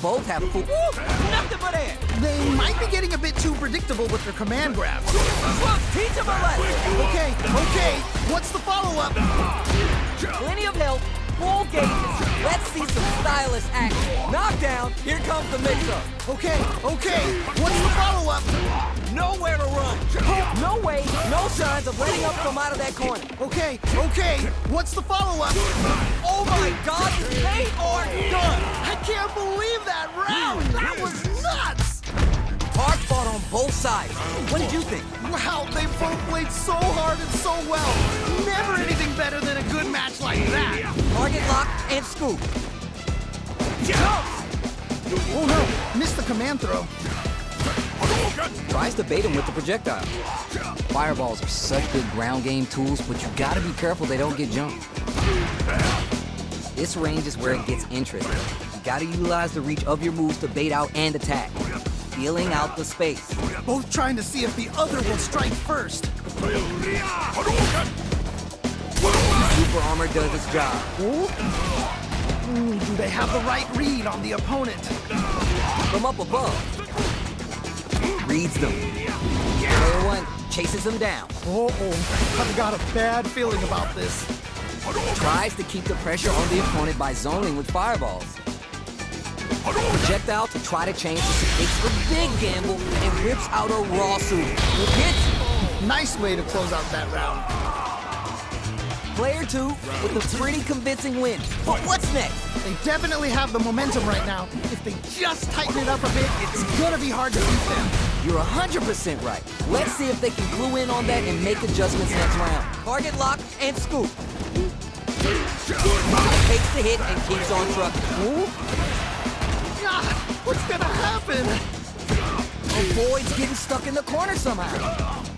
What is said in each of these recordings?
both have full... Nothing but air! They might be getting a bit too predictable with their command grabs. Look, teach him a lesson! Okay, what's the follow-up? Plenty of help, full gauges. Let's see some stylish action. Knockdown, here comes the mix-up. Okay, what's the follow-up? Nowhere to run. No way, no signs of letting up from out of that corner. Okay, what's the follow-up? Oh my God, they are done! I can't believe that round! That was nuts! Hard fought on both sides. What did you think? Wow, they both played so hard and so well. Never anything better than a good match like that. Target lock and scoop. Jumps! Oh no, missed the command throw. Tries to bait him with the projectile. Fireballs are such good ground game tools, but you gotta be careful they don't get jumped. This range is where it gets interesting. You gotta utilize the reach of your moves to bait out and attack. Feeling out the space. Both trying to see if the other will strike first. Super armor does its job. Do they have the right read on the opponent? From up above. Reads them. Player one chases them down. I've got a bad feeling about this. Tries to keep the pressure on the opponent by zoning with fireballs. Projectile to try to change this. It's a big gamble and rips out a raw suit. Hits. Nice way to close out that round. Player two with a pretty convincing win. But what's next? They definitely have the momentum right now. If they just tighten it up a bit, it's gonna be hard to beat them. You're 100% right. Let's see if they can clue in on that and make adjustments next round. Target lock and scoop. Takes the hit and keeps on trucking. What's gonna happen? Avoids getting stuck in the corner somehow.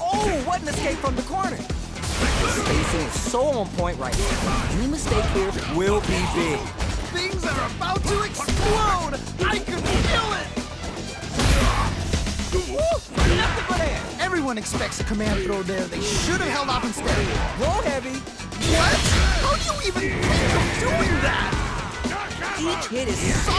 Oh, what an escape from the corner. Spacing is so on point right now. Any mistake here will be big. Things are about to explode! I can feel it! Nothing but air! Everyone expects a command throw there. They should have held off instead. Roll heavy. What? How do you even think of doing that? Each hit is so...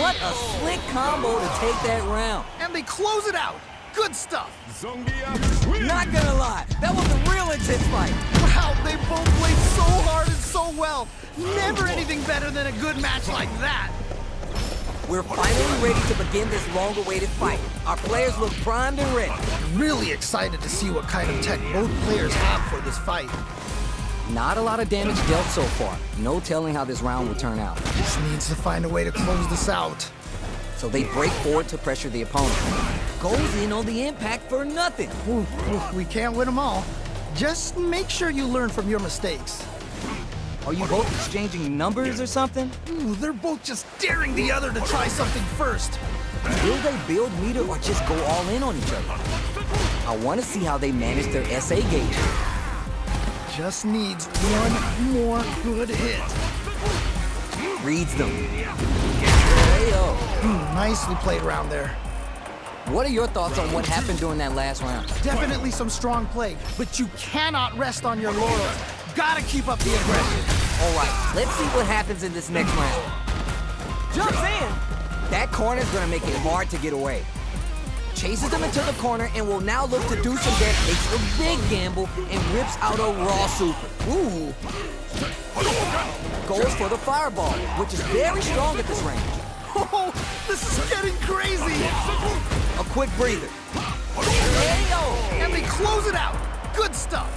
What a slick combo to take that round. And they close it out. Good stuff. Not gonna lie, that was a real intense fight. Wow, they both played so hard and so well. Never anything better than a good match like that. We're finally ready to begin this long-awaited fight. Our players look primed and ready. Really excited to see what kind of tech both players have for this fight. Not a lot of damage dealt so far. No telling how this round will turn out. Just needs to find a way to close this out. So they break forward to pressure the opponent. Goes in on the impact for nothing. We can't win them all. Just make sure you learn from your mistakes. Are you both exchanging numbers or something? They're both just daring the other to try something first. Will they build meter or just go all in on each other? I want to see how they manage their SA gauge. Just needs one more good hit. Reads them. Hey-o. Nicely played around there. What are your thoughts on what happened during that last round? Definitely some strong play, but you cannot rest on your laurels. Gotta keep up the aggression. All right, let's see what happens in this next round. Jumps in. That corner's gonna make it hard to get away. Chases them into the corner and will now look to do some damage. Takes a big gamble and rips out a raw super. Ooh. Goes for the fireball, which is very strong at this range. Oh, this is getting crazy. A quick breather. Hey-o. And they close it out. Good stuff.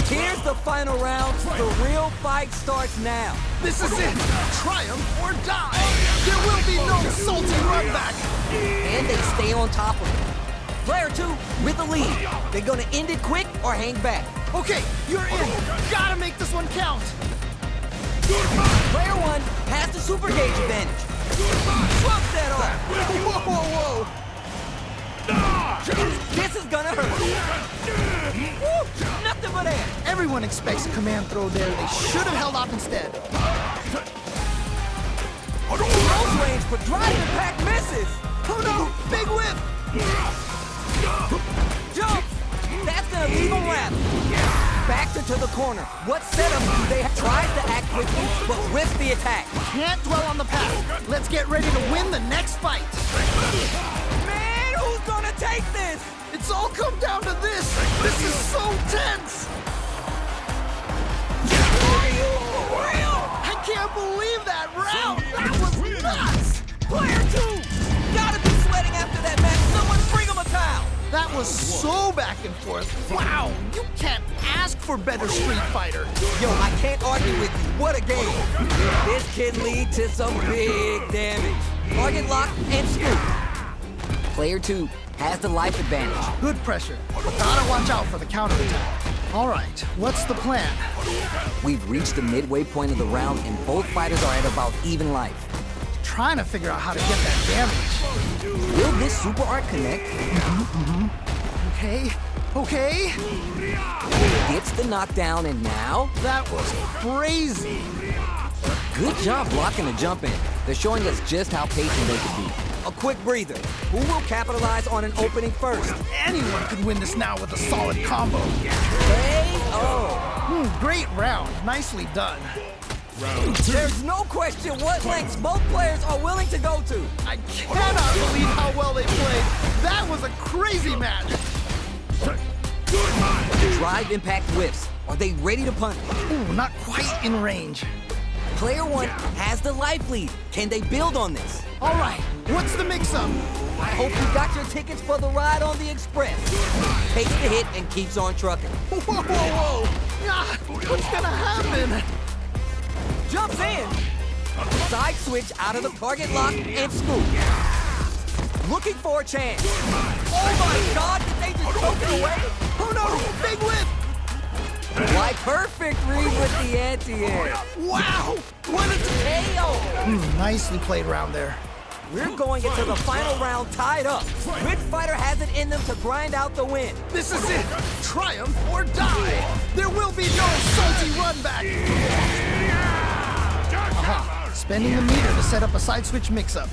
Here's the final round. The real fight starts now. This is it. Triumph or die. There will be no salty run back. And they stay on top of it. Player two with the lead. They're gonna end it quick or hang back. Okay, you're in. Gotta make this one count. Player one has the super gauge advantage. Swap that off. Whoa. This is gonna hurt. Woo, nothing but air. Everyone expects a command throw there. They should have held off instead. Close range, but drive impact misses. Oh no, big whip. Jumps. That's gonna leave him wrapped. backed her to the corner. What setup do they have? Tries to act quickly, but whiffs the attack. Can't dwell on the past. Let's get ready to win the next fight. Man, who's gonna take this? It's all come down to this. This is so tense. Are you for real? I can't believe that round. That was nuts. Player 2! Gotta be sweating after that match. Someone bring him a towel. That was so back and forth. Wow, you can't ask for better Street Fighter. Yo, I can't argue with you. What a game. This can lead to some big damage. Target lock and scoop. Player 2 has the life advantage. Good pressure, but gotta watch out for the counterattack. All right, what's the plan? We've reached the midway point of the round and both fighters are at about even life. Trying to figure out how to get that damage. Will this super art connect? Okay. Gets the knockdown and now? That was crazy. Good job blocking the jump in. They're showing us just how patient they can be. A quick breather. Who will capitalize on an opening first? Anyone could win this now with a solid combo. KO. Great round. Nicely done. There's no question what lengths both players are willing to go to. I cannot believe how well they played. That was a crazy match. Drive impact whiffs. Are they ready to punch? Ooh, not quite in range. Player 1 has the life lead. Can they build on this? All right, what's the mix-up? I hope you got your tickets for the ride on the Express. Takes the hit and keeps on trucking. Whoa. Ah, what's gonna happen? Jumps in. Side switch out of the target lock and scoop. Looking for a chance. Oh my God, did they just choke it away? Oh no, big whip! Why, perfect read with the anti-air. Wow, what a KO. Nicely played round there. We're going into the final round tied up. Which fighter has it in them to grind out the win? This is it, triumph or die. There will be no salty run back. Spending the meter to set up a side switch mix-up.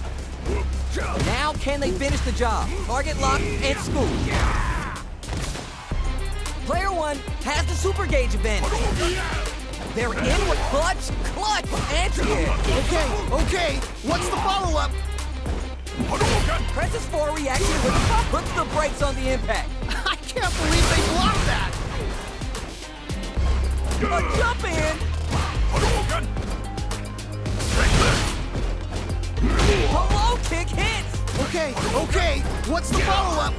Now can they finish the job? Target lock and scoop. Player 1 has the super gauge advantage. They're in with clutch, anti-air. Okay, what's the follow-up? Presses for a reaction with puts the brakes on the impact. I can't believe they blocked that. A jump in. A low kick hits. Okay, what's the follow-up?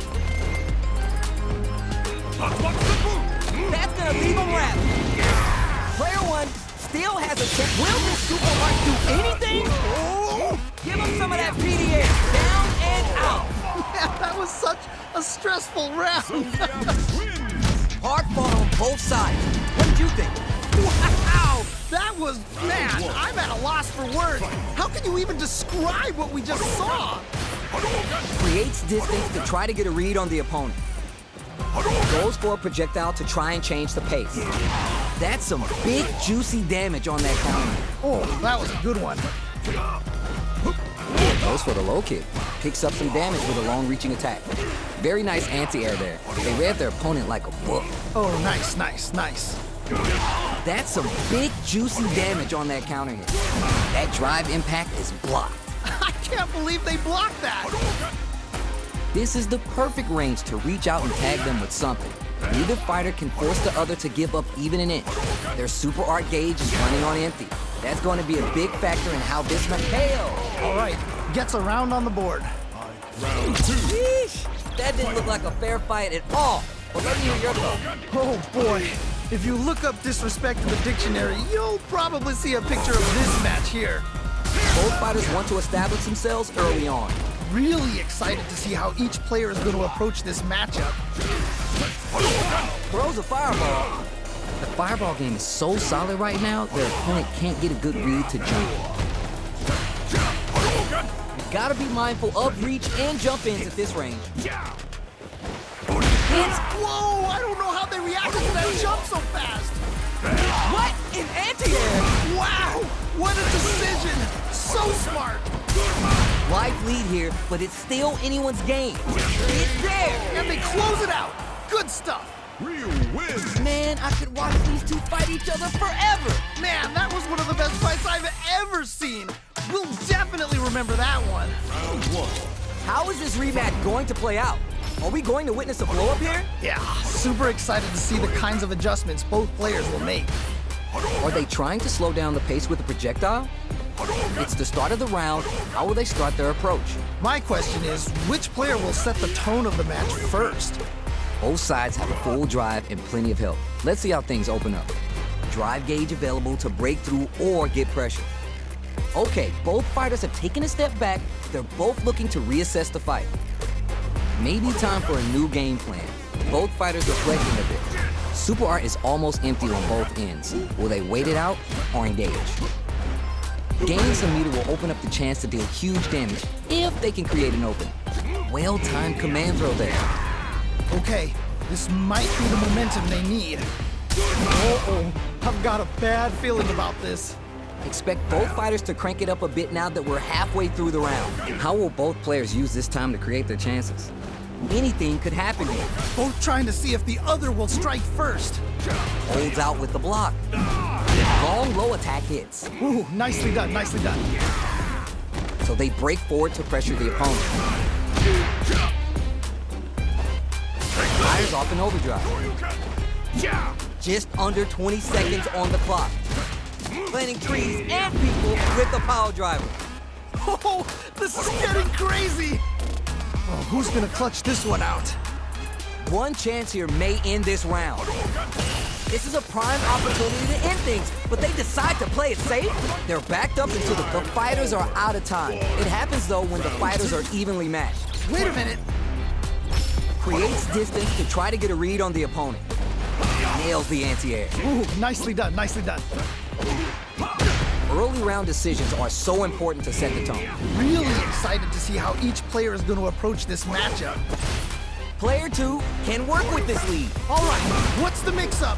That's gonna leave him wrapped. Player 1 still has a chance. Will this super art do anything? Oh, give him some of that PDA. Down and out. Man, that was such a stressful round. Hard fought on both sides. What did you think? Wow, that was, man, I'm at a loss for words. How can you even describe what we just saw? Creates distance to try to get a read on the opponent. Goes for a projectile to try and change the pace. That's some big, juicy damage on that counter. Oh, that was a good one. Goes for the low kick. Picks up some damage with a long-reaching attack. Very nice anti-air there. They read their opponent like a book. Oh, nice. That's some big, juicy damage on that counter hit. That drive impact is blocked. I can't believe they blocked that. This is the perfect range to reach out and tag them with something. Neither fighter can force the other to give up even an inch. Their super art gauge is running on empty. That's going to be a big factor in how this match KO. All right, gets a round on the board. Sheesh, that didn't look like a fair fight at all. Well, let me hear your thought. Oh boy, if you look up disrespect in the dictionary, you'll probably see a picture of this match here. Both fighters want to establish themselves early on. Really excited to see how each player is going to approach this matchup. Throws a fireball. The fireball game is so solid right now, their opponent can't get a good read to jump. You gotta be mindful of reach and jump ins at this range. Whoa, I don't know how they reacted to that jump so fast. What? In anti-air? Wow, what a decision. So smart. Life lead here, but it's still anyone's game. It's there. And they close it out. Good stuff. Ryu wins. Man, I could watch these two fight each other forever. Man, that was one of the best fights I've ever seen. We'll definitely remember that one. Round 1. How is this rematch going to play out? Are we going to witness a blow-up here? Yeah, super excited to see the kinds of adjustments both players will make. Are they trying to slow down the pace with a projectile? It's the start of the round. How will they start their approach? My question is, which player will set the tone of the match first? Both sides have full drive and plenty of help. Let's see how things open up. Drive gauge available to break through or get pressure. Okay, both fighters have taken a step back. They're both looking to reassess the fight. Maybe time for a new game plan. Both fighters reflecting a bit. Super Art is almost empty on both ends. Will they wait it out or engage? Gaining some meter will open up the chance to deal huge damage if they can create an opening. Well-timed command throw there. Okay, this might be the momentum they need. Uh-oh, I've got a bad feeling about this. Expect both fighters to crank it up a bit now that we're halfway through the round. How will both players use this time to create their chances? Anything could happen here. Both trying to see if the other will strike first. Holds out with the block. Long low attack hits. Ooh, nicely done, nicely done. So they break forward to pressure the opponent. Fires off in overdrive. Just under 20 seconds on the clock. Planting trees and people with the power driver. Oh, this is getting crazy. Oh, who's gonna clutch this one out? One chance here may end this round. This is a prime opportunity to end things, but they decide to play it safe. They're backed up until the fighters are out of time. It happens, though, when the fighters are evenly matched. Wait a minute. Creates distance to try to get a read on the opponent. Nails the anti-air. Ooh, nicely done, nicely done. Early round decisions are so important to set the tone. Really excited to see how each player is going to approach this matchup. Player 2 can work with this lead. All right, what's the mix-up?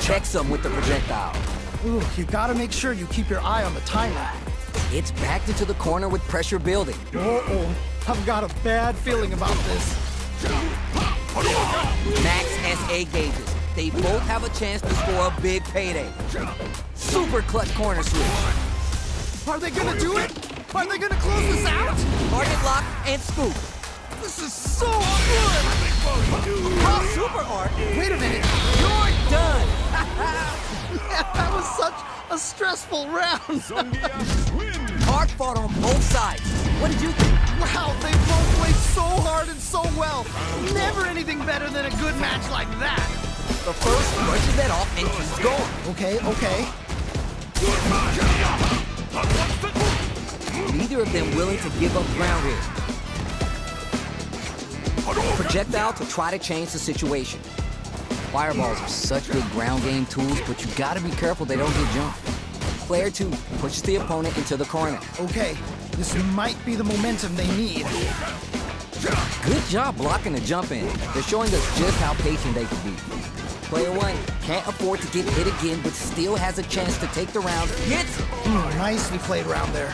Checks them with the projectile. Ooh, you gotta make sure you keep your eye on the timer. It's backed into the corner with pressure building. Uh-oh, I've got a bad feeling about this. Max SA gauges. They both have a chance to score a big payday. Super clutch corner switch. Are they gonna do it? Are they gonna close this out? Target lock and scoop. This is so good! Oh, Super Art. Wait a minute. You're done. That was such a stressful round. Songia wins. Art fought on both sides. What did you think? Wow, they both played so hard and so well. Never anything better than a good match like that. The first brushes that off and keeps going. Okay, okay. Neither of them willing to give up ground here. Projectile to try to change the situation. Fireballs are such good ground game tools, but you gotta be careful they don't get jumped. Player 2 pushes the opponent into the corner. Okay, this might be the momentum they need. Good job blocking the jump in. They're showing us just how patient they can be. Player 1 can't afford to get hit again, but still has a chance to take the round. Hits! Nicely played round there.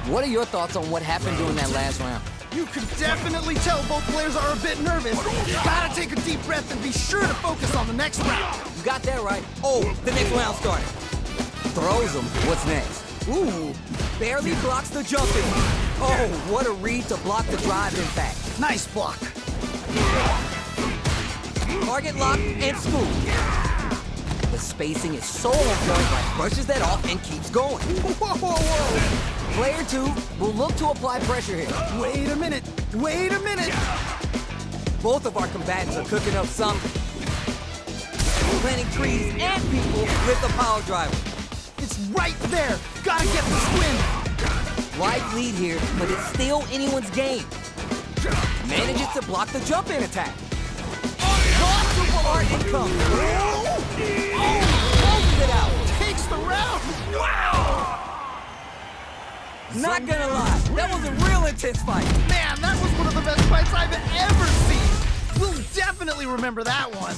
What are your thoughts on what happened during that last round? You can definitely tell both players are a bit nervous. Gotta take a deep breath and be sure to focus on the next round. You got that right. Oh, the next round started. Throws him. What's next? Ooh, barely blocks the jump in. Oh, what a read to block the drive impact. Nice block. Target lock and scoop. The spacing is so on point, like brushes that off and keeps going. Whoa, whoa, whoa. Player 2 will look to apply pressure here. Wait a minute. Wait a minute. Both of our combatants are cooking up something. Planting trees and people with the power driver. It's right there. Gotta get this win. Light lead here, but it's still anyone's game. Manages to block the jump-in attack. Lost Super Art income. Closes it out. Takes the round. Wow. Not gonna lie, that was a real intense fight. Man, that was one of the best fights I've ever seen. We'll definitely remember that one.